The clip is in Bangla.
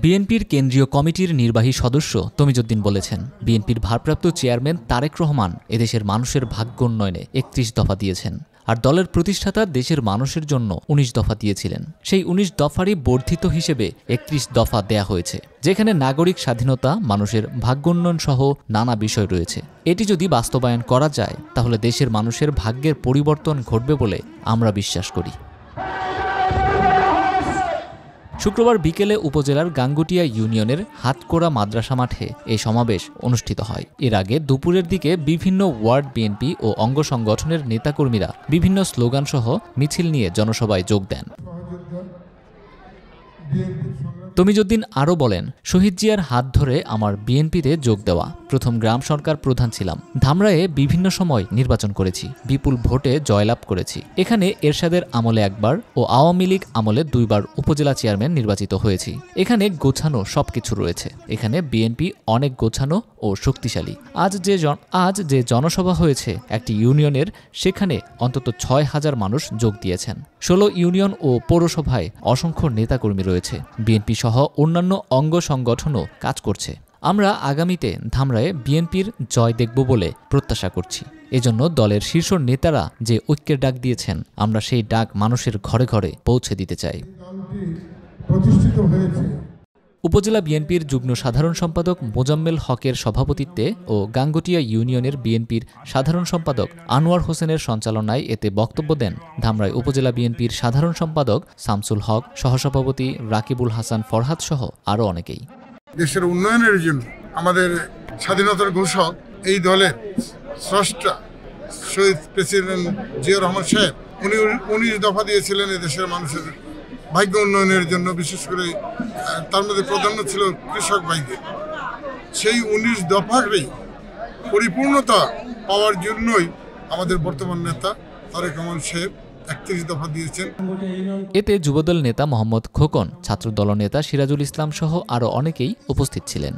বিএনপির কেন্দ্রীয় কমিটির নির্বাহী সদস্য তমিজউদ্দিন বলেছেন, বিএনপির ভারপ্রাপ্ত চেয়ারম্যান তারেক রহমান এদেশের মানুষের ভাগ্য উন্নয়নে ৩১ দফা দিয়েছেন, আর দলের প্রতিষ্ঠাতা দেশের মানুষের জন্য ১৯ দফা দিয়েছিলেন। সেই ১৯ দফারই বর্ধিত হিসেবে ৩১ দফা দেয়া হয়েছে, যেখানে নাগরিক স্বাধীনতা, মানুষের ভাগ্যোন্নয়ন সহ নানা বিষয় রয়েছে। এটি যদি বাস্তবায়ন করা যায় তাহলে দেশের মানুষের ভাগ্যের পরিবর্তন ঘটবে বলে আমরা বিশ্বাস করি। শুক্রবার বিকেলে উপজেলার গাঙ্গুটিয়া ইউনিয়নের হাতকোড়া মাদ্রাসা মাঠে এই সমাবেশ অনুষ্ঠিত হয়। এর আগে দুপুরের দিকে বিভিন্ন ওয়ার্ড বিএনপি ও অঙ্গ সংগঠনের নেতাকর্মীরা বিভিন্ন স্লোগানসহ মিছিল নিয়ে জনসভায় যোগ দেন। তমিজউদ্দিন আরও বলেন, শহীদ জিয়ার হাত ধরে আমার বিএনপিতে যোগ দেওয়া। প্রথম গ্রাম সরকার প্রধান ছিলাম। ধামরায়ে বিভিন্ন সময় নির্বাচন করেছি, বিপুল ভোটে জয়লাভ করেছি। এখানে এরশাদের আমলে একবার ও আওয়ামী লীগ আমলে ২ বার উপজেলা চেয়ারম্যান নির্বাচিত হয়েছি। এখানে গোছানো সবকিছু রয়েছে। এখানে বিএনপি অনেক গোছানো ও শক্তিশালী। আজ যে জনসভা হয়েছে একটি ইউনিয়নের, সেখানে অন্তত ৬,০০০ মানুষ যোগ দিয়েছেন। ১৬ ইউনিয়ন ও পৌরসভায় অসংখ্য নেতাকর্মী রয়েছে। বিএনপি সহ অন্যান্য অঙ্গ সংগঠনও কাজ করছে। আমরা আগামীতে ধামরায়ে বিএনপির জয় দেখব বলে প্রত্যাশা করছি। এজন্য দলের শীর্ষ নেতারা যে ঐক্যের ডাক দিয়েছেন, আমরা সেই ডাক মানুষের ঘরে ঘরে পৌঁছে দিতে চাই। উপজেলা বিএনপির যুগ্ম সাধারণ সম্পাদক মোজাম্মেল হকের সভাপতিত্বে ও গাঙ্গুটিয়া ইউনিয়নের বিএনপির সাধারণ সম্পাদক আনোয়ার হোসেনের সঞ্চালনায় এতে বক্তব্য দেন ধামরাই উপজেলা বিএনপির সাধারণ সম্পাদক শামসুল হক, সহসভাপতি রাকিবুল হাসান ফরহাদ সহ আরও অনেকেই। দেশের উন্নয়নের জন্য আমাদের স্বাধীনতার ঘোষক এই দলের স্রষ্টা শহীদ প্রেসিডেন্ট জিয়াউর রহমান সাহেব, উনি ১৯ দফা দিয়েছিলেন এদেশের মানুষের ভাগ্য উন্নয়নের জন্য। বিশেষ করে তার মধ্যে প্রাধান্য ছিল কৃষক ভাইদের। সেই ১৯ দফারই পরিপূর্ণতা পাওয়ার জন্যই আমাদের বর্তমান নেতা তারেক রহমান সাহেব ৩১ দফা দিয়েছেন। এতে যুবদল নেতা মোহাম্মদ খোকন, ছাত্রদল নেতা সিরাজুল ইসলাম সহ আরও অনেকেই উপস্থিত ছিলেন।